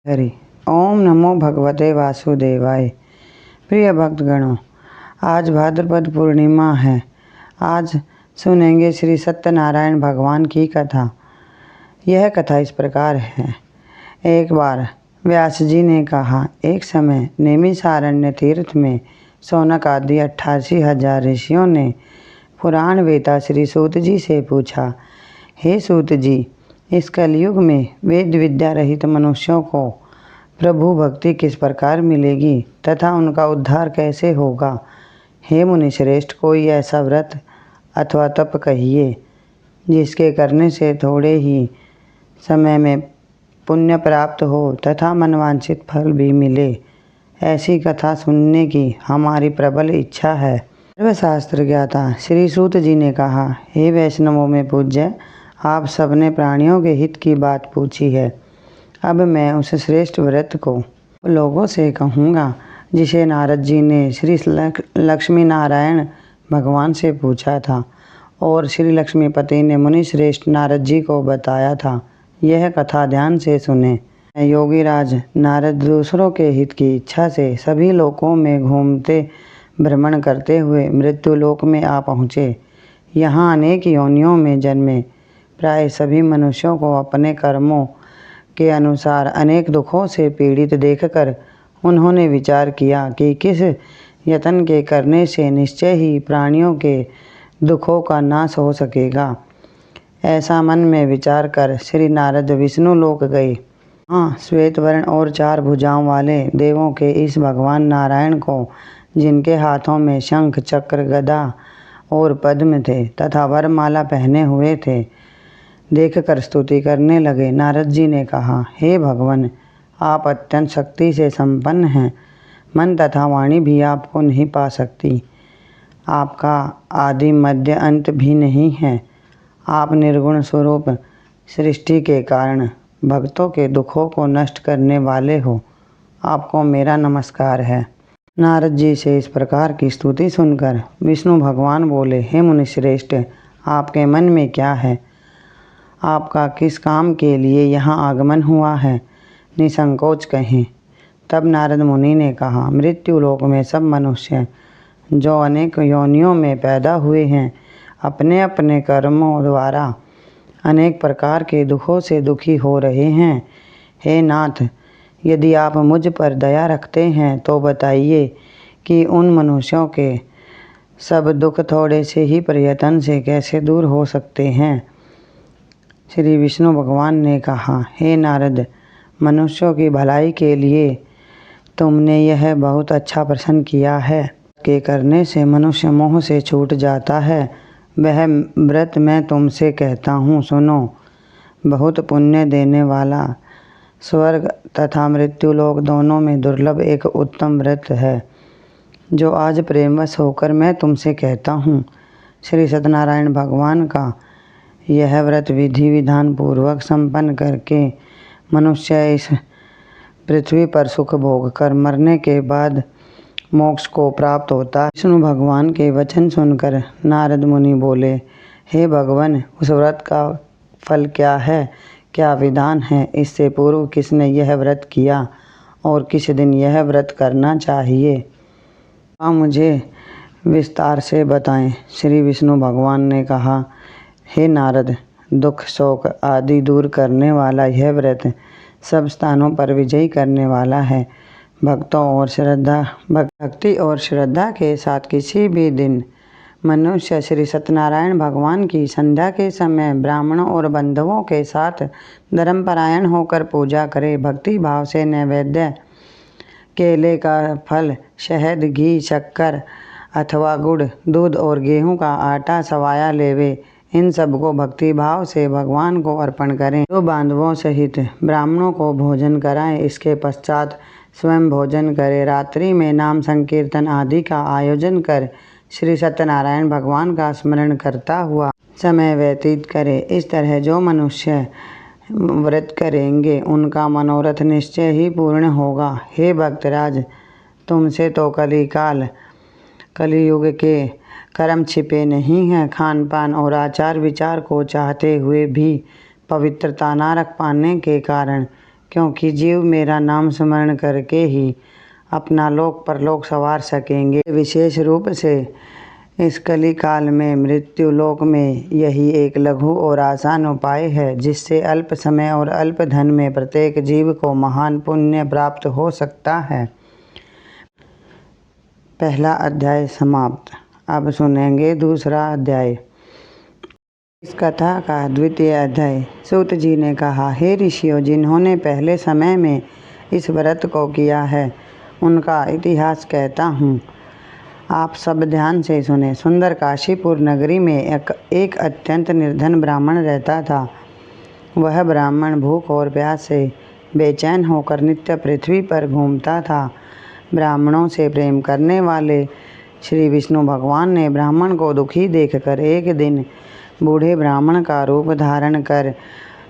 हरि ओम नमो भगवते वासुदेवाय। प्रिय भक्तगणों, आज भाद्रपद पूर्णिमा है। आज सुनेंगे श्री सत्यनारायण भगवान की कथा। यह कथा इस प्रकार है। एक बार व्यास जी ने कहा, एक समय नैमिषारण्य तीर्थ में शौनक आदि 88,000 ऋषियों ने पुराण वेता श्री सूत जी से पूछा, हे सूत जी, इस कलयुग में वेद विद्या रहित मनुष्यों को प्रभु भक्ति किस प्रकार मिलेगी तथा उनका उद्धार कैसे होगा। हे मुनिश्रेष्ठ, कोई ऐसा व्रत अथवा तप कहिए जिसके करने से थोड़े ही समय में पुण्य प्राप्त हो तथा मनवांछित फल भी मिले। ऐसी कथा सुनने की हमारी प्रबल इच्छा है। सर्वशास्त्र ज्ञाता श्री सूत जी ने कहा, हे वैष्णवों में पूज्य, आप सबने प्राणियों के हित की बात पूछी है। अब मैं उस श्रेष्ठ व्रत को लोगों से कहूँगा जिसे नारद जी ने श्री लक्ष्मी नारायण भगवान से पूछा था और श्री लक्ष्मीपति ने मुनि श्रेष्ठ नारद जी को बताया था। यह कथा ध्यान से सुने। योगीराज नारद दूसरों के हित की इच्छा से सभी लोकों में घूमते भ्रमण करते हुए मृत्यु लोक में आ पहुँचे। यहाँ अनेक योनियों में जन्मे प्राय सभी मनुष्यों को अपने कर्मों के अनुसार अनेक दुखों से पीड़ित देखकर उन्होंने विचार किया कि किस यत्न के करने से निश्चय ही प्राणियों के दुखों का नाश हो सकेगा। ऐसा मन में विचार कर श्री नारद विष्णु लोक गए। हाँ, श्वेत वर्ण और 4 भुजाओं वाले देवों के इस भगवान नारायण को, जिनके हाथों में शंख चक्र गदा और पद्म थे तथा वरमाला पहने हुए थे, देखकर स्तुति करने लगे। नारद जी ने कहा, हे भगवान, आप अत्यंत शक्ति से संपन्न हैं। मन तथा वाणी भी आपको नहीं पा सकती। आपका आदि मध्य अंत भी नहीं है। आप निर्गुण स्वरूप सृष्टि के कारण भक्तों के दुखों को नष्ट करने वाले हो। आपको मेरा नमस्कार है। नारद जी से इस प्रकार की स्तुति सुनकर विष्णु भगवान बोले, हे मुनिश्रेष्ठ, आपके मन में क्या है? आपका किस काम के लिए यहाँ आगमन हुआ है? निसंकोच कहें। तब नारद मुनि ने कहा, मृत्यु लोक में सब मनुष्य जो अनेक योनियों में पैदा हुए हैं, अपने अपने कर्मों द्वारा अनेक प्रकार के दुखों से दुखी हो रहे हैं। हे नाथ, यदि आप मुझ पर दया रखते हैं तो बताइए कि उन मनुष्यों के सब दुख थोड़े से ही प्रयत्न से कैसे दूर हो सकते हैं। श्री विष्णु भगवान ने कहा, हे नारद, मनुष्यों की भलाई के लिए तुमने यह बहुत अच्छा प्रश्न किया है। के करने से मनुष्य मोह से छूट जाता है। वह व्रत मैं तुमसे कहता हूँ, सुनो। बहुत पुण्य देने वाला, स्वर्ग तथा मृत्यु लोक दोनों में दुर्लभ एक उत्तम व्रत है, जो आज प्रेमवश होकर मैं तुमसे कहता हूँ। श्री सत्यनारायण भगवान का यह व्रत विधि विधान पूर्वक संपन्न करके मनुष्य इस पृथ्वी पर सुख भोग कर मरने के बाद मोक्ष को प्राप्त होता है। विष्णु भगवान के वचन सुनकर नारद मुनि बोले, हे भगवान, उस व्रत का फल क्या है? क्या विधान है? इससे पूर्व किसने यह व्रत किया और किस दिन यह व्रत करना चाहिए? आप मुझे विस्तार से बताएं। श्री विष्णु भगवान ने कहा, हे नारद, दुख शोक आदि दूर करने वाला यह व्रत सब स्थानों पर विजयी करने वाला है। भक्ति और श्रद्धा के साथ किसी भी दिन मनुष्य श्री सत्यनारायण भगवान की संध्या के समय ब्राह्मणों और बंधुओं के साथ धर्मपरायण होकर पूजा करे। भक्ति भाव से नैवेद्य केले का फल, शहद, घी, शक्कर अथवा गुड़, दूध और गेहूं का आटा सवाया लेवे। इन सबको भक्ति भाव से भगवान को अर्पण करें। जो बांधवों सहित ब्राह्मणों को भोजन कराएं, इसके पश्चात स्वयं भोजन करे। रात्रि में नाम संकीर्तन आदि का आयोजन कर श्री सत्यनारायण भगवान का स्मरण करता हुआ समय व्यतीत करे। इस तरह जो मनुष्य व्रत करेंगे उनका मनोरथ निश्चय ही पूर्ण होगा। हे भक्तराज, तुमसे तो कलियुग के कर्म छिपे नहीं हैं। खान पान और आचार विचार को चाहते हुए भी पवित्रता न रख पाने के कारण क्योंकि जीव मेरा नाम स्मरण करके ही अपना लोक परलोक संवार सकेंगे। विशेष रूप से इस कली काल में मृत्यु लोक में यही एक लघु और आसान उपाय है जिससे अल्प समय और अल्प धन में प्रत्येक जीव को महान पुण्य प्राप्त हो सकता है। पहला अध्याय समाप्त। अब सुनेंगे दूसरा अध्याय। इस कथा का द्वितीय अध्याय। सूत जी ने कहा, हे ऋषियों, जिन्होंने पहले समय में इस व्रत को किया है उनका इतिहास कहता हूँ, आप सब ध्यान से सुने। सुंदर काशीपुर नगरी में एक अत्यंत निर्धन ब्राह्मण रहता था। वह ब्राह्मण भूख और प्यास से बेचैन होकर नित्य पृथ्वी पर घूमता था। ब्राह्मणों से प्रेम करने वाले श्री विष्णु भगवान ने ब्राह्मण को दुखी देखकर एक दिन बूढ़े ब्राह्मण का रूप धारण कर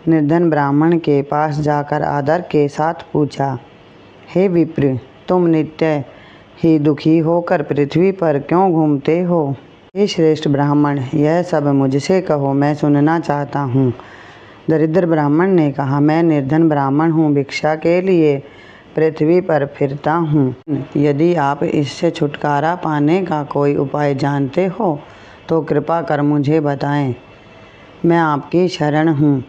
निर्धन ब्राह्मण के पास जाकर आदर के साथ पूछा, हे विप्र, तुम नित्य ही दुखी होकर पृथ्वी पर क्यों घूमते हो? हे श्रेष्ठ ब्राह्मण, यह सब मुझसे कहो, मैं सुनना चाहता हूँ। दरिद्र ब्राह्मण ने कहा, मैं निर्धन ब्राह्मण हूँ, भिक्षा के लिए पृथ्वी पर फिरता हूँ। यदि आप इससे छुटकारा पाने का कोई उपाय जानते हो तो कृपा कर मुझे बताएं, मैं आपकी शरण हूँ।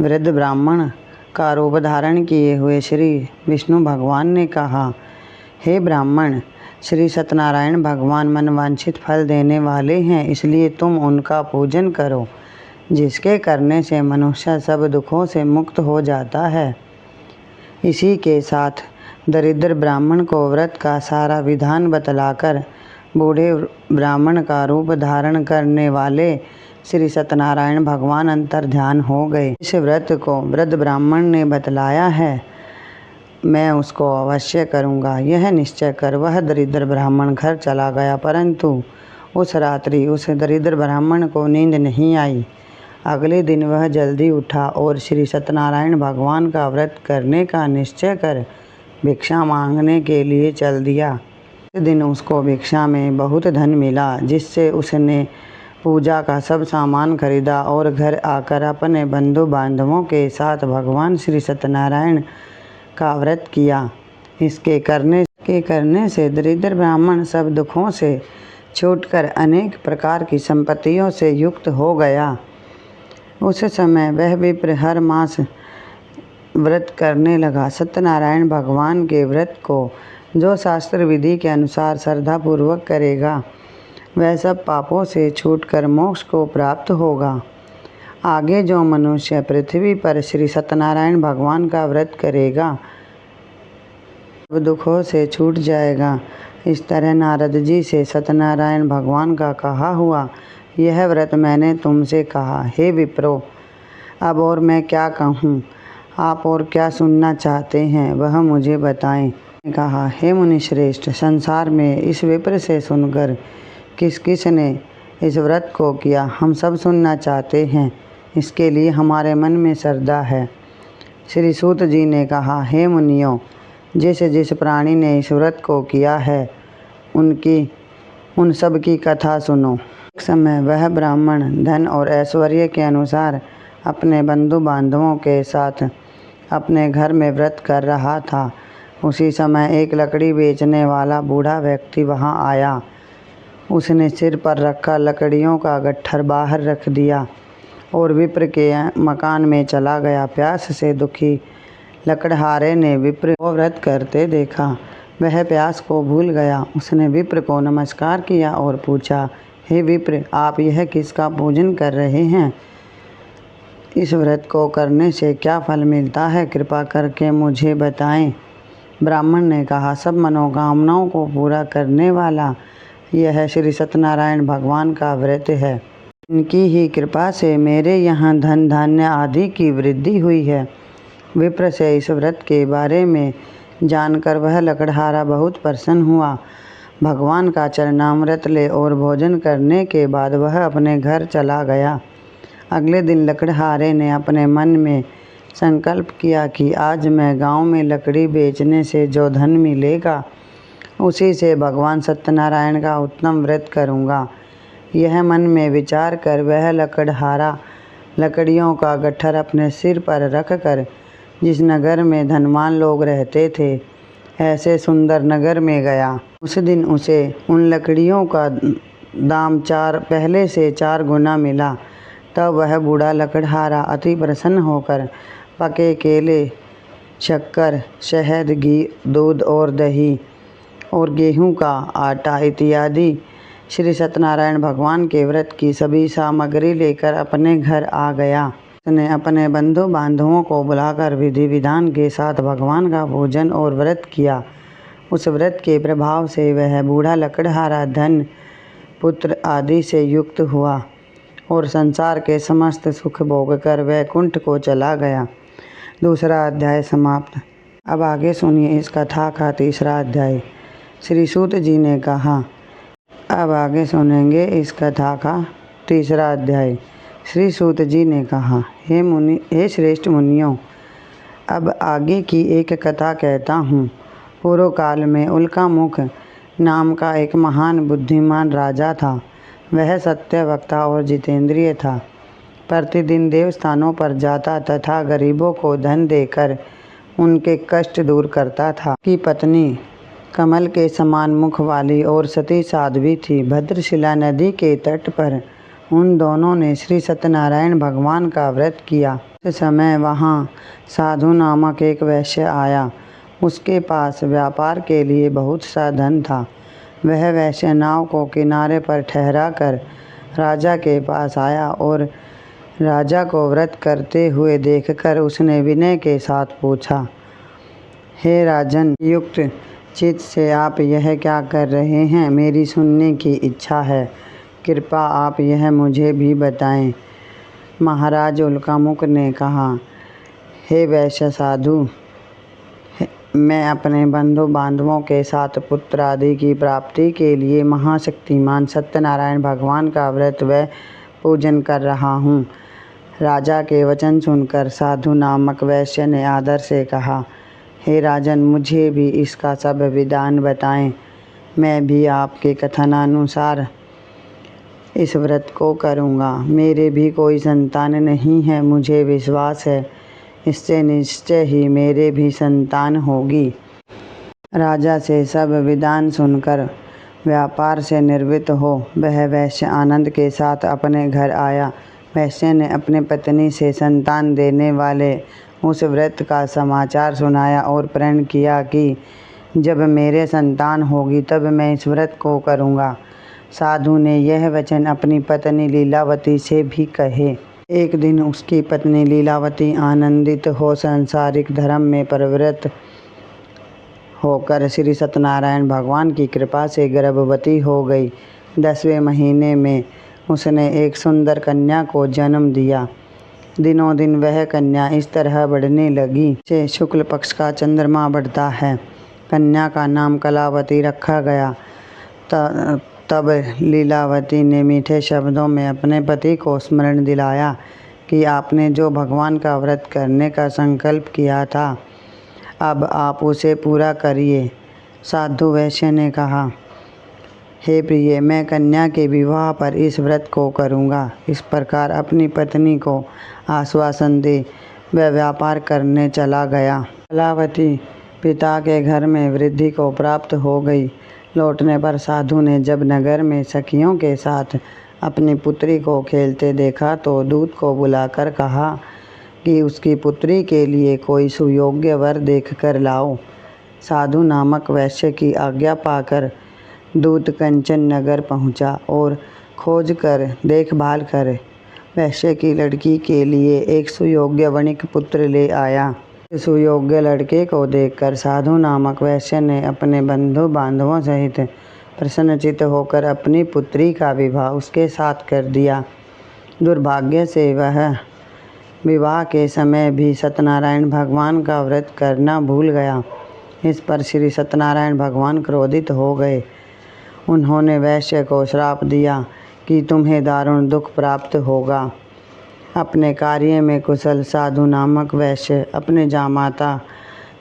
वृद्ध ब्राह्मण का रूप धारण किए हुए श्री विष्णु भगवान ने कहा, हे ब्राह्मण, श्री सत्यनारायण भगवान मनवांछित फल देने वाले हैं, इसलिए तुम उनका पूजन करो, जिसके करने से मनुष्य सब दुखों से मुक्त हो जाता है। इसी के साथ दरिद्र ब्राह्मण को व्रत का सारा विधान बतलाकर बूढ़े ब्राह्मण का रूप धारण करने वाले श्री सत्यनारायण भगवान अंतर ध्यान हो गए। इस व्रत को वृद्ध ब्राह्मण ने बतलाया है, मैं उसको अवश्य करूँगा, यह निश्चय कर वह दरिद्र ब्राह्मण घर चला गया। परंतु उस रात्रि उस दरिद्र ब्राह्मण को नींद नहीं आई। अगले दिन वह जल्दी उठा और श्री सत्यनारायण भगवान का व्रत करने का निश्चय कर भिक्षा मांगने के लिए चल दिया। इस दिन उसको भिक्षा में बहुत धन मिला, जिससे उसने पूजा का सब सामान खरीदा और घर आकर अपने बंधु बांधवों के साथ भगवान श्री सत्यनारायण का व्रत किया। इसके करने से दरिद्र ब्राह्मण सब दुखों से छूटकर अनेक प्रकार की संपत्तियों से युक्त हो गया। उस समय वह विप्र हर मास व्रत करने लगा। सत्यनारायण भगवान के व्रत को जो शास्त्र विधि के अनुसार श्रद्धापूर्वक करेगा वह सब पापों से छूटकर मोक्ष को प्राप्त होगा। आगे जो मनुष्य पृथ्वी पर श्री सत्यनारायण भगवान का व्रत करेगा सब दुखों से छूट जाएगा। इस तरह नारद जी से सत्यनारायण भगवान का कहा हुआ यह व्रत मैंने तुमसे कहा। हे विप्रो, अब और मैं क्या कहूँ, आप और क्या सुनना चाहते हैं वह मुझे बताएं। कहा, हे मुनिश्रेष्ठ, संसार में इस विप्र से सुनकर किस किस ने इस व्रत को किया हम सब सुनना चाहते हैं, इसके लिए हमारे मन में श्रद्धा है। श्री सूत जी ने कहा, हे मुनियों, जिस प्राणी ने इस व्रत को किया है उन सब की कथा सुनो। एक समय वह ब्राह्मण धन और ऐश्वर्य के अनुसार अपने बंधु बांधवों के साथ अपने घर में व्रत कर रहा था। उसी समय एक लकड़ी बेचने वाला बूढ़ा व्यक्ति वहां आया। उसने सिर पर रखा लकड़ियों का गट्ठर बाहर रख दिया और विप्र के मकान में चला गया। प्यास से दुखी लकड़हारे ने विप्र को व्रत करते देखा। वह प्यास को भूल गया। उसने विप्र को नमस्कार किया और पूछा, हे विप्र, आप यह किसका पूजन कर रहे हैं? इस व्रत को करने से क्या फल मिलता है, कृपा करके मुझे बताएं। ब्राह्मण ने कहा, सब मनोकामनाओं को पूरा करने वाला यह श्री सत्यनारायण भगवान का व्रत है। इनकी ही कृपा से मेरे यहाँ धन धान्य आदि की वृद्धि हुई है। विप्र से इस व्रत के बारे में जानकर वह लकड़हारा बहुत प्रसन्न हुआ। भगवान का चरणामृत ले और भोजन करने के बाद वह अपने घर चला गया। अगले दिन लकड़हारे ने अपने मन में संकल्प किया कि आज मैं गांव में लकड़ी बेचने से जो धन मिलेगा उसी से भगवान सत्यनारायण का उत्तम व्रत करूंगा। यह मन में विचार कर वह लकड़हारा लकड़ियों का गट्ठर अपने सिर पर रख कर जिस नगर में धनवान लोग रहते थे, ऐसे सुंदर नगर में गया। उस दिन उसे उन लकड़ियों का दाम पहले से 4 गुना मिला। तब वह बूढ़ा लकड़हारा अति प्रसन्न होकर पके केले, शक्कर, शहद, घी, दूध और दही और गेहूं का आटा इत्यादि श्री सत्यनारायण भगवान के व्रत की सभी सामग्री लेकर अपने घर आ गया। उसने अपने बंधु बांधवों को बुलाकर विधि विधान के साथ भगवान का पूजन और व्रत किया। उस व्रत के प्रभाव से वह बूढ़ा लकड़हारा धन, पुत्र आदि से युक्त हुआ और संसार के समस्त सुख भोग कर वैकुंठ को चला गया। दूसरा अध्याय समाप्त। अब आगे सुनिए इस कथा का तीसरा अध्याय। श्री सूत जी ने कहा। अब आगे सुनेंगे इस कथा का तीसरा अध्याय। श्री सूत जी ने कहा, हे श्रेष्ठ मुनियों, अब आगे की एक कथा कहता हूँ। पूर्व काल में उल्कामुख नाम का एक महान बुद्धिमान राजा था। वह सत्यवक्ता और जितेंद्रिय था। प्रतिदिन देवस्थानों पर जाता तथा गरीबों को धन देकर उनके कष्ट दूर करता था। उसकी पत्नी कमल के समान मुख वाली और सती साध्वी थी। भद्रशिला नदी के तट पर उन दोनों ने श्री सत्यनारायण भगवान का व्रत किया। उस समय वहाँ साधु नामक एक वैश्य आया। उसके पास व्यापार के लिए बहुत सा धन था। वह वैश्य नाव को किनारे पर ठहरा कर राजा के पास आया और राजा को व्रत करते हुए देखकर उसने विनय के साथ पूछा, हे राजन, युक्त चित्त से आप यह क्या कर रहे हैं? मेरी सुनने की इच्छा है। कृपया आप यह मुझे भी बताएं। महाराज उल्कामुख ने कहा, हे वैश्य साधु, मैं अपने बंधु बांधवों के साथ पुत्र आदि की प्राप्ति के लिए महाशक्तिमान सत्यनारायण भगवान का व्रत व पूजन कर रहा हूँ। राजा के वचन सुनकर साधु नामक वैश्य ने आदर से कहा, हे राजन, मुझे भी इसका सब विधान बताएं। मैं भी आपके कथनानुसार इस व्रत को करूँगा। मेरे भी कोई संतान नहीं है। मुझे विश्वास है इससे निश्चय ही मेरे भी संतान होगी। राजा से सब विधान सुनकर व्यापार से निवृत्त हो वह वैश्य आनंद के साथ अपने घर आया। वैश्य ने अपने पत्नी से संतान देने वाले उस व्रत का समाचार सुनाया और प्रण किया कि जब मेरे संतान होगी तब मैं इस व्रत को करूँगा। साधु ने यह वचन अपनी पत्नी लीलावती से भी कहे। एक दिन उसकी पत्नी लीलावती आनंदित हो सांसारिक धर्म में प्रवृत्त होकर श्री सत्यनारायण भगवान की कृपा से गर्भवती हो गई। 10वें महीने में उसने एक सुंदर कन्या को जन्म दिया। दिनों दिन वह कन्या इस तरह बढ़ने लगी जैसे शुक्ल पक्ष का चंद्रमा बढ़ता है। कन्या का नाम कलावती रखा गया। तब लीलावती ने मीठे शब्दों में अपने पति को स्मरण दिलाया कि आपने जो भगवान का व्रत करने का संकल्प किया था, अब आप उसे पूरा करिए। साधु वैश्य ने कहा, हे प्रिय, मैं कन्या के विवाह पर इस व्रत को करूँगा। इस प्रकार अपनी पत्नी को आश्वासन दे वह व्यापार करने चला गया। कलावती पिता के घर में वृद्धि को प्राप्त हो गई। लौटने पर साधु ने जब नगर में सखियों के साथ अपनी पुत्री को खेलते देखा तो दूत को बुलाकर कहा कि उसकी पुत्री के लिए कोई सुयोग्य वर देखकर लाओ। साधु नामक वैश्य की आज्ञा पाकर दूत कंचन नगर पहुंचा और खोज कर देखभाल कर वैश्य की लड़की के लिए एक सुयोग्य वणिक पुत्र ले आया। सुयोग्य लड़के को देखकर साधु नामक वैश्य ने अपने बंधु बांधवों सहित प्रसन्नचित्त होकर अपनी पुत्री का विवाह उसके साथ कर दिया। दुर्भाग्य से वह विवाह के समय भी सत्यनारायण भगवान का व्रत करना भूल गया। इस पर श्री सत्यनारायण भगवान क्रोधित हो गए। उन्होंने वैश्य को श्राप दिया कि तुम्हें दारुण दुख प्राप्त होगा। अपने कार्य में कुशल साधु नामक वैश्य अपने जामाता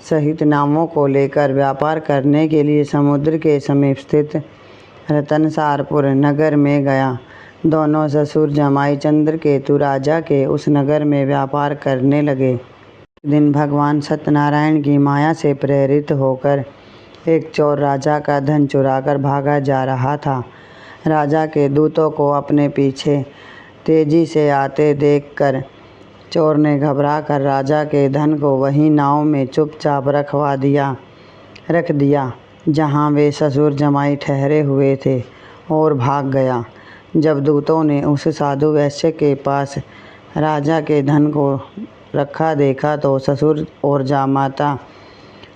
सहित नावों को लेकर व्यापार करने के लिए समुद्र के समीप स्थित रतनसारपुर नगर में गया। दोनों ससुर जमाई चंद्रकेतु राजा के उस नगर में व्यापार करने लगे। एक दिन भगवान सत्यनारायण की माया से प्रेरित होकर एक चोर राजा का धन चुराकर भागा जा रहा था। राजा के दूतों को अपने पीछे तेजी से आते देखकर चोर ने घबराकर राजा के धन को वहीं नाव में चुपचाप रख दिया जहां वे ससुर जमाई ठहरे हुए थे और भाग गया। जब दूतों ने उस साधु वैश्य के पास राजा के धन को रखा देखा तो ससुर और जामाता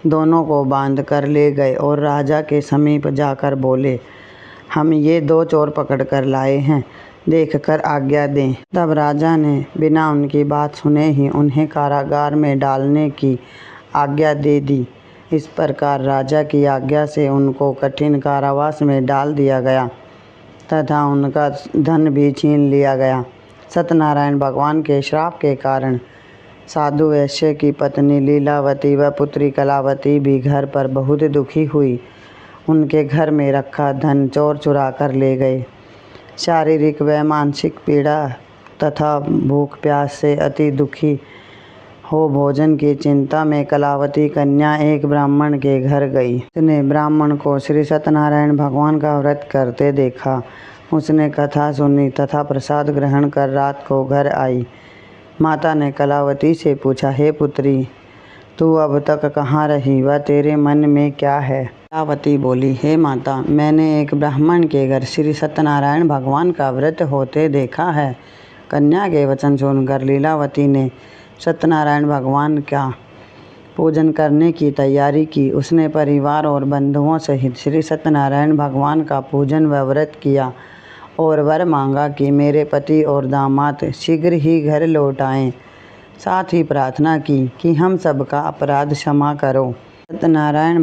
दोनों को बांध कर ले गए और राजा के समीप जाकर बोले, हम ये 2 चोर पकड़ कर लाए हैं, देखकर आज्ञा दें। तब राजा ने बिना उनकी बात सुने ही उन्हें कारागार में डालने की आज्ञा दे दी। इस प्रकार राजा की आज्ञा से उनको कठिन कारावास में डाल दिया गया तथा उनका धन भी छीन लिया गया। सत्यनारायण भगवान के श्राप के कारण साधु वैश्य की पत्नी लीलावती व पुत्री कलावती भी घर पर बहुत दुखी हुई। उनके घर में रखा धन चोर चुरा कर ले गए। शारीरिक व मानसिक पीड़ा तथा भूख प्यास से अति दुखी हो भोजन की चिंता में कलावती कन्या एक ब्राह्मण के घर गई। उसने ब्राह्मण को श्री सत्यनारायण भगवान का व्रत करते देखा। उसने कथा सुनी तथा प्रसाद ग्रहण कर रात को घर आई। माता ने कलावती से पूछा, हे पुत्री, तू अब तक कहाँ रही व तेरे मन में क्या है? कलावती बोली, हे माता, मैंने एक ब्राह्मण के घर श्री सत्यनारायण भगवान का व्रत होते देखा है। कन्या के वचन सुनकर लीलावती ने सत्यनारायण भगवान का पूजन करने की तैयारी की। उसने परिवार और बंधुओं सहित श्री सत्यनारायण भगवान का पूजन व व्रत किया और वर मांगा कि मेरे पति और दामाद शीघ्र ही घर लौट आएं। साथ ही प्रार्थना की कि हम सबका अपराध क्षमा करो। सत्यनारायण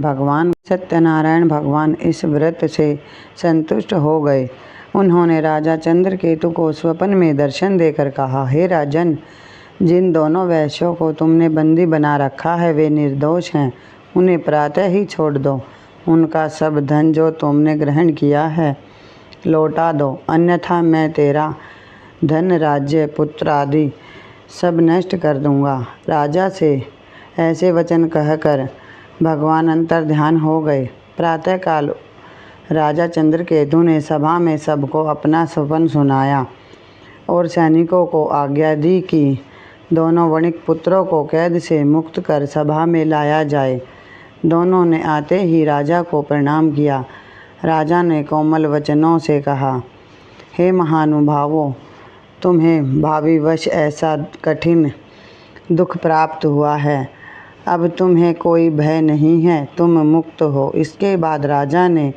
भगवान इस व्रत से संतुष्ट हो गए। उन्होंने राजा चंद्रकेतु को स्वप्न में दर्शन देकर कहा, हे राजन, जिन दोनों वैश्यों को तुमने बंदी बना रखा है वे निर्दोष हैं। उन्हें प्रातः ही छोड़ दो। उनका सब धन जो तुमने ग्रहण किया है लौटा दो, अन्यथा मैं तेरा धन, राज्य, पुत्र आदि सब नष्ट कर दूंगा। राजा से ऐसे वचन कहकर भगवान अंतर्ध्यान हो गए। प्रातःकाल राजा चंद्रकेतु ने सभा में सबको अपना स्वप्न सुनाया और सैनिकों को आज्ञा दी कि दोनों वणिक पुत्रों को कैद से मुक्त कर सभा में लाया जाए। दोनों ने आते ही राजा को प्रणाम किया। राजा ने कोमल वचनों से कहा, हे महानुभावों, तुम्हें भाविवश ऐसा कठिन दुख प्राप्त हुआ है। अब तुम्हें कोई भय नहीं है, तुम मुक्त हो। इसके बाद राजा ने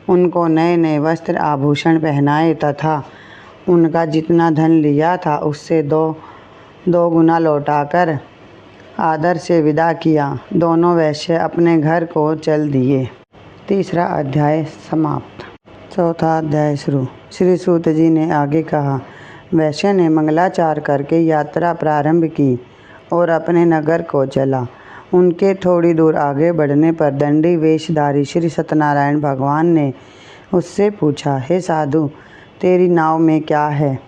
उनको नए नए वस्त्र आभूषण पहनाए तथा उनका जितना धन लिया था उससे दो गुना लौटाकर आदर से विदा किया। दोनों वैश्य अपने घर को चल दिए। 3रा अध्याय समाप्त। 4था अध्याय शुरू। श्री सूत जी ने आगे कहा, वैश्य ने मंगलाचार करके यात्रा प्रारंभ की और अपने नगर को चला। उनके थोड़ी दूर आगे बढ़ने पर दंडी वेशधारी श्री सत्यनारायण भगवान ने उससे पूछा, हे साधु, तेरी नाव में क्या है?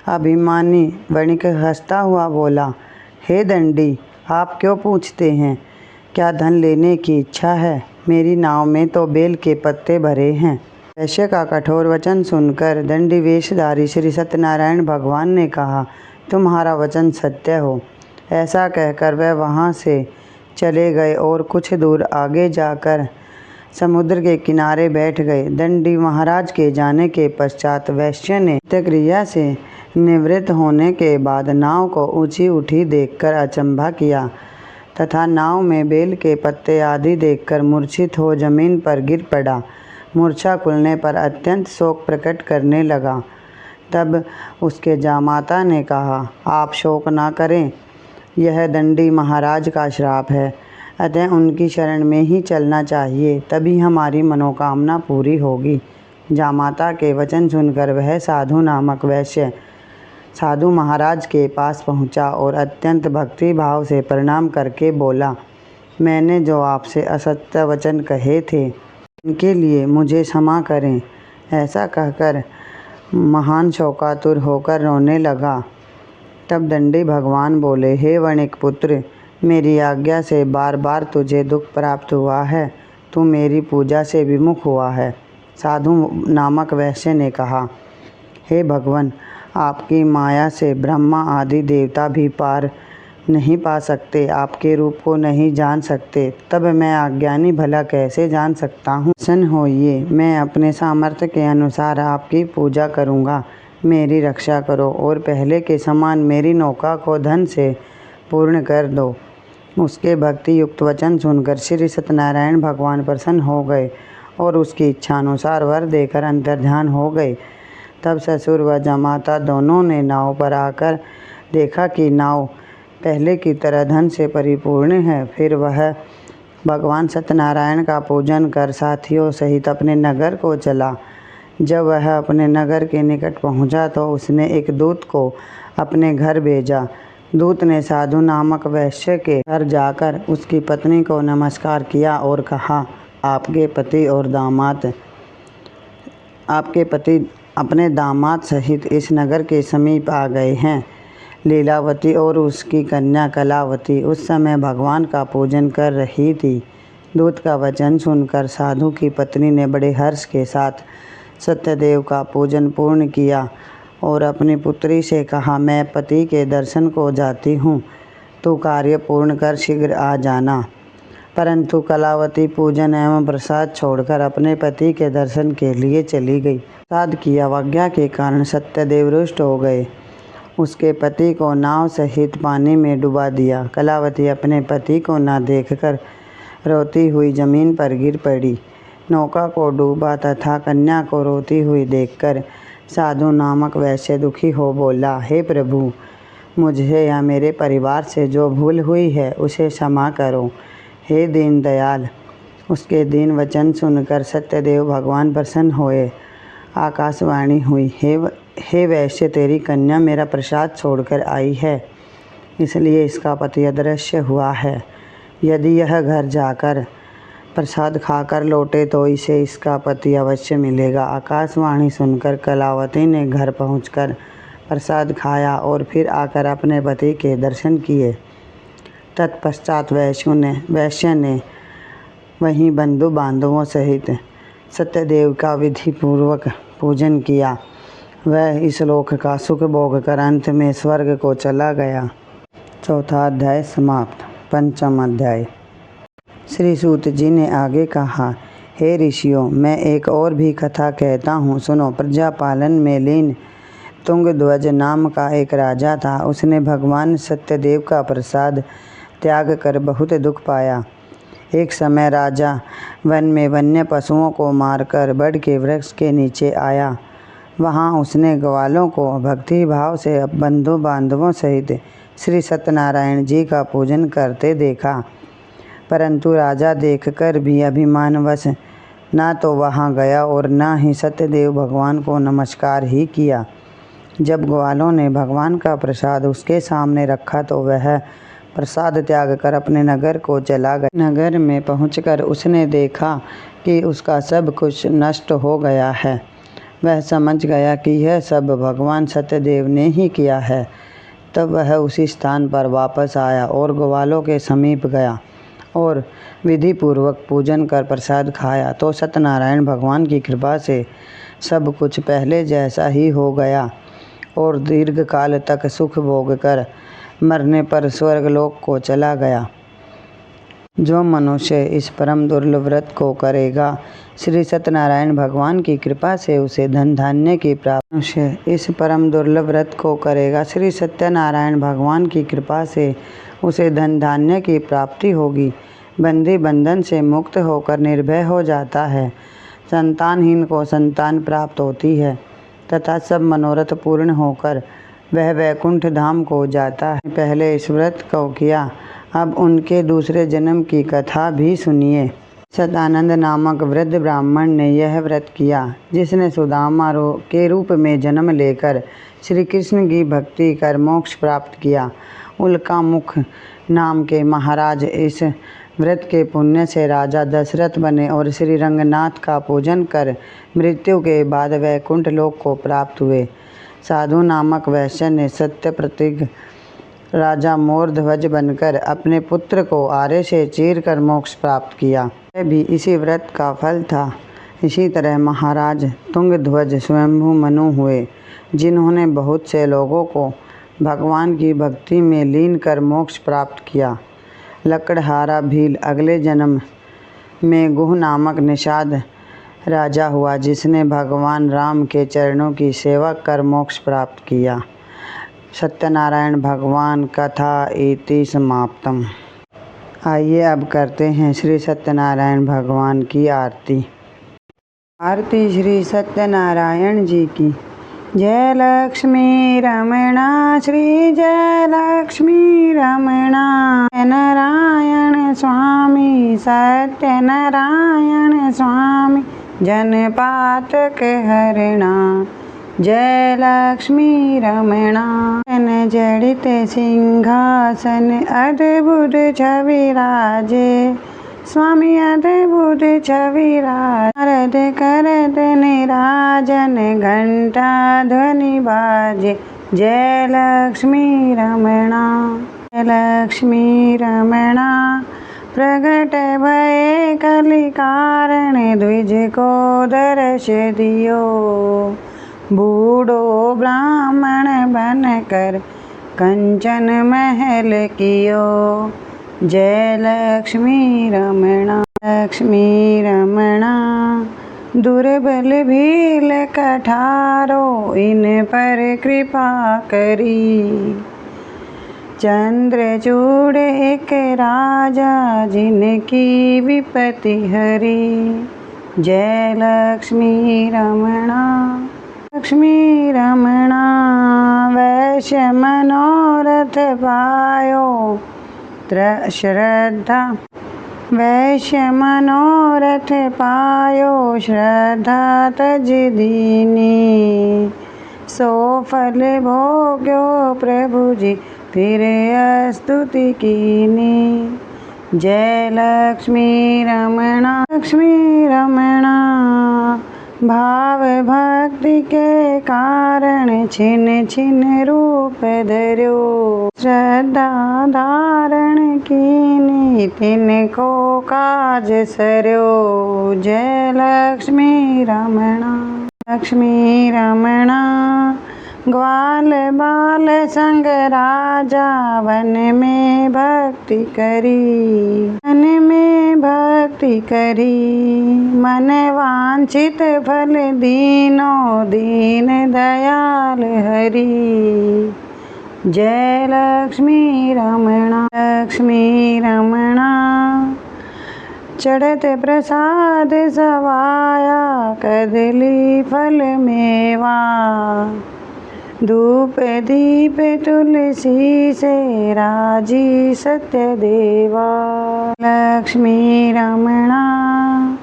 अभिमानी वणिक हंसता हुआ बोला, हे दंडी, आप क्यों पूछते हैं? क्या धन लेने की इच्छा है? मेरी नाव में तो बेल के पत्ते भरे हैं। वैश्य का कठोर वचन सुनकर दंडी वेशधारी श्री सत्यनारायण भगवान ने कहा, तुम्हारा वचन सत्य हो। ऐसा कहकर वह वहाँ से चले गए और कुछ दूर आगे जाकर समुद्र के किनारे बैठ गए। दंडी महाराज के जाने के पश्चात वैश्य ने क्रिया से निवृत्त होने के बाद नाव को ऊंची उठी देखकर अचंभा किया तथा नाव में बेल के पत्ते आदि देखकर मूर्छित हो जमीन पर गिर पड़ा। मूर्छा खुलने पर अत्यंत शोक प्रकट करने लगा। तब उसके जामाता ने कहा, आप शोक ना करें, यह दंडी महाराज का श्राप है, अतः उनकी शरण में ही चलना चाहिए, तभी हमारी मनोकामना पूरी होगी। जामाता के वचन सुनकर वह साधु नामक वैश्य साधु महाराज के पास पहुंचा और अत्यंत भक्ति भाव से प्रणाम करके बोला, मैंने जो आपसे असत्य वचन कहे थे इनके लिए मुझे क्षमा करें। ऐसा कहकर महान शोकातुर होकर रोने लगा। तब दंडी भगवान बोले, हे वणिक पुत्र, मेरी आज्ञा से बार बार तुझे दुख प्राप्त हुआ है। तू मेरी पूजा से विमुख हुआ है। साधु नामक वैश्य ने कहा, हे भगवान, आपकी माया से ब्रह्मा आदि देवता भी पार नहीं पा सकते, आपके रूप को नहीं जान सकते, तब मैं अज्ञानी भला कैसे जान सकता हूँ। प्रसन्न होइए, मैं अपने सामर्थ्य के अनुसार आपकी पूजा करूँगा। मेरी रक्षा करो और पहले के समान मेरी नौका को धन से पूर्ण कर दो। उसके भक्ति युक्त वचन सुनकर श्री सत्यनारायण भगवान प्रसन्न हो गए और उसकी इच्छानुसार वर देकर अंतर्ध्यान हो गए। तब ससुर व जमाता दोनों ने नाव पर आकर देखा कि नाव पहले की तरह धन से परिपूर्ण है। फिर वह भगवान सत्यनारायण का पूजन कर साथियों सहित अपने नगर को चला। जब वह अपने नगर के निकट पहुंचा तो उसने एक दूत को अपने घर भेजा। दूत ने साधु नामक वैश्य के घर जाकर उसकी पत्नी को नमस्कार किया और कहा, आपके पति अपने दामाद सहित इस नगर के समीप आ गए हैं। लीलावती और उसकी कन्या कलावती उस समय भगवान का पूजन कर रही थी। दूत का वचन सुनकर साधु की पत्नी ने बड़े हर्ष के साथ सत्यदेव का पूजन पूर्ण किया और अपनी पुत्री से कहा, मैं पति के दर्शन को जाती हूँ, तू कार्य पूर्ण कर शीघ्र आ जाना। परंतु कलावती पूजन एवं प्रसाद छोड़कर अपने पति के दर्शन के लिए चली गई। प्रसाद की अवज्ञा के कारण सत्यदेव रुष्ट हो गए। उसके पति को नाव सहित पानी में डुबा दिया। कलावती अपने पति को न देखकर रोती हुई जमीन पर गिर पड़ी। नौका को डूबा तथा कन्या को रोती हुई देखकर साधु नामक वैश्य दुखी हो बोला, हे प्रभु, मुझे या मेरे परिवार से जो भूल हुई है उसे क्षमा करो। हे दीन दयाल। उसके दीन वचन सुनकर सत्यदेव भगवान प्रसन्न हुए। आकाशवाणी हुई, हे वैश्य, तेरी कन्या मेरा प्रसाद छोड़कर आई है, इसलिए इसका पति अदृश्य हुआ है। यदि यह घर जाकर प्रसाद खाकर लौटे तो इसे इसका पति अवश्य मिलेगा। आकाशवाणी सुनकर कलावती ने घर पहुंचकर प्रसाद खाया और फिर आकर अपने पति के दर्शन किए। तत्पश्चात वैश्य ने वहीं बंधु बांधवों सहित सत्यदेव का विधि पूर्वक पूजन किया। वह इस लोक का सुख भोग कर अंत में स्वर्ग को चला गया। चौथा अध्याय समाप्त। पंचम अध्याय। श्री सूत जी ने आगे कहा, हे ऋषियों, मैं एक और भी कथा कहता हूँ, सुनो। प्रजा पालन में लीन तुंगध्वज नाम का एक राजा था। उसने भगवान सत्यदेव का प्रसाद त्याग कर बहुत दुख पाया। एक समय राजा वन में वन्य पशुओं को मारकर बड़ के वृक्ष के नीचे आया। वहाँ उसने ग्वालों को भक्ति भाव से बंधु बांधवों सहित श्री सत्यनारायण जी का पूजन करते देखा। परंतु राजा देखकर भी अभिमानवश न तो वहाँ गया और न ही सत्यदेव भगवान को नमस्कार ही किया। जब ग्वालों ने भगवान का प्रसाद उसके सामने रखा तो वह प्रसाद त्याग कर अपने नगर को चला गया। नगर में पहुंचकर उसने देखा कि उसका सब कुछ नष्ट हो गया है। वह समझ गया कि यह सब भगवान सत्यदेव ने ही किया है। तब वह उसी स्थान पर वापस आया और ग्वालों के समीप गया और विधि पूर्वक पूजन कर प्रसाद खाया तो सत्यनारायण भगवान की कृपा से सब कुछ पहले जैसा ही हो गया और दीर्घ काल तक सुख भोग कर मरने पर स्वर्गलोक को चला गया। जो मनुष्य इस परम दुर्लभ व्रत को करेगा, श्री सत्यनारायण भगवान की कृपा से उसे धन धान्य की प्राप्ति। मनुष्य इस परम दुर्लभ व्रत को करेगा, श्री सत्यनारायण भगवान की कृपा से उसे धन धान्य की प्राप्ति होगी। बंदी बंधन से मुक्त होकर निर्भय हो जाता है। संतानहीन को संतान प्राप्त होती है तथा सब मनोरथ पूर्ण होकर वह वैकुंठ धाम को जाता है। पहले इस व्रत को किया, अब उनके दूसरे जन्म की कथा भी सुनिए। सदानंद नामक वृद्ध ब्राह्मण ने यह व्रत किया, जिसने सुदामा के रूप में जन्म लेकर श्री कृष्ण की भक्ति कर मोक्ष प्राप्त किया। उल्कामुख नाम के महाराज इस व्रत के पुण्य से राजा दशरथ बने और श्री रंगनाथ का पूजन कर मृत्यु के बाद वैकुंठ लोक को प्राप्त हुए। साधु नामक वैश्य ने सत्य प्रतिज्ञ राजा मोर ध्वज बनकर अपने पुत्र को आरे से चीरकर मोक्ष प्राप्त किया। यह भी इसी व्रत का फल था। इसी तरह महाराज तुंगध्वज स्वयंभू मनु हुए, जिन्होंने बहुत से लोगों को भगवान की भक्ति में लीन कर मोक्ष प्राप्त किया। लकड़हारा भील अगले जन्म में गुह नामक निषाद राजा हुआ, जिसने भगवान राम के चरणों की सेवा कर मोक्ष प्राप्त किया। सत्यनारायण भगवान कथा इति समाप्तम। आइए अब करते हैं श्री सत्यनारायण भगवान की आरती। आरती श्री सत्यनारायण जी की। जय लक्ष्मी रमणा श्री जय लक्ष्मी रमणा। नारायण स्वामी सत्यनारायण स्वामी जनपातक हरणा। जय लक्ष्मी रमणा। जड़ित सिंहासन अद्भुत छवि राजे, स्वामी अद्भुत छवि नारद करत निराजन घंटा ध्वनि बाजे। जय लक्ष्मी रमणा। जय लक्ष्मी रमणा। प्रगट भये कलि कारण द्विज को दर्श दियो। बूढ़ो ब्राह्मण बनकर कंचन महल कियो। जय लक्ष्मी रमणा। लक्ष्मी रमणा। दुर्बल भील कठारो इन पर कृपा करी। चंद्रचूड़ एक राजा जिनकी विपत्ति हरी। जय लक्ष्मी रमणा। लक्ष्मी रमणा। वैश्य मनोरथ पायो श्रद्धा। वैश्य मनोरथ पायो श्रद्धा तज दीनी। सो फल भोग्यो प्रभु जी फिर स्तुति कीनी। जय लक्ष्मी रमणा। लक्ष्मी रमणा। भाव भक्ति के कारण छिन छिन रूप धर्यो। श्रद्धा धारण कीनी तिनको काज सर्यो। जय लक्ष्मी रमणा। लक्ष्मी रमणा। ग्वाल बाल संग राजा वन में भक्ति करी। वन में भक्ति करी। मन वांछित फल दीनो दीन दयाल हरि। जय लक्ष्मी रमणा। लक्ष्मी रमणा। चढ़त प्रसाद सवाया कदली फल मेवा। धूप दीप तुलसी से राजी सत्य देवा। लक्ष्मी रमणा।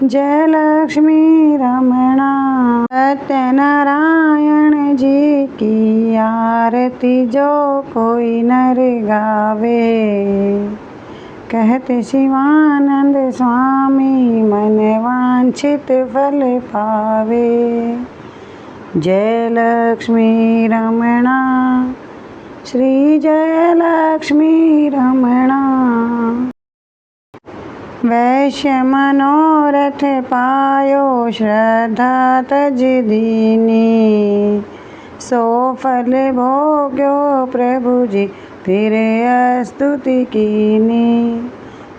जय लक्ष्मी रमणा। सत्यनारायण जी की आरती जो कोई नर गावे। कहते शिवानंद स्वामी मन वांछित फल पावे। जय लक्ष्मी रमणा। श्री जय लक्ष्मी रमणा। वैश्य मनोरथ पायो श्रद्धा तज दीनी। सो फल भोग्यो प्रभु जी फिर स्तुति कीनी।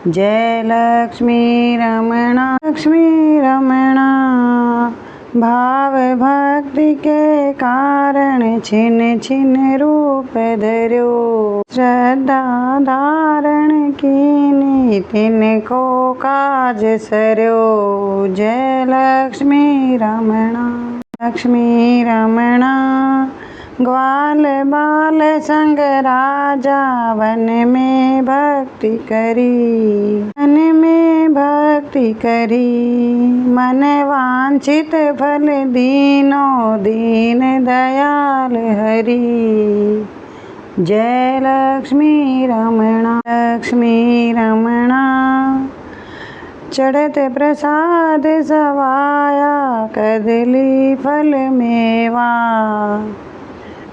जय लक्ष्मी रमणा। लक्ष्मी रमणा। भाव भक्ति के कारण छिन छिन रूप धर्यो। श्रद्धा धारण कीनी तिनको काज सर्यो। जय लक्ष्मी रमणा। लक्ष्मी रमणा। ग्वाल बाल संग राजा वन में भक्ति करी। मन में भक्ति करी। मन वांछित फल दीनो दीन दयाल हरि। जय लक्ष्मी रमणा। लक्ष्मी रमणा। चढ़त प्रसाद सवाया कदली फल मेवा।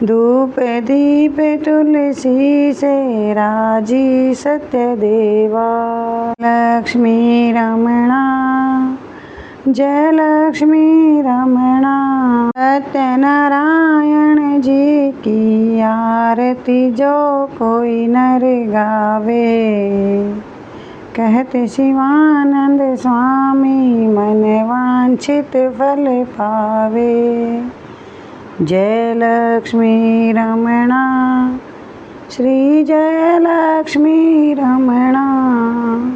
धूप दीप तुलसी से राजी सत्यदेवा। लक्ष्मी रमणा जय लक्ष्मी रमणा। सत्यनारायण जी की आरती जो कोई नर गावे, कहते शिवानंद स्वामी मन वांछित फल पावे। जय लक्ष्मी रमणा श्री जय लक्ष्मी रमणा।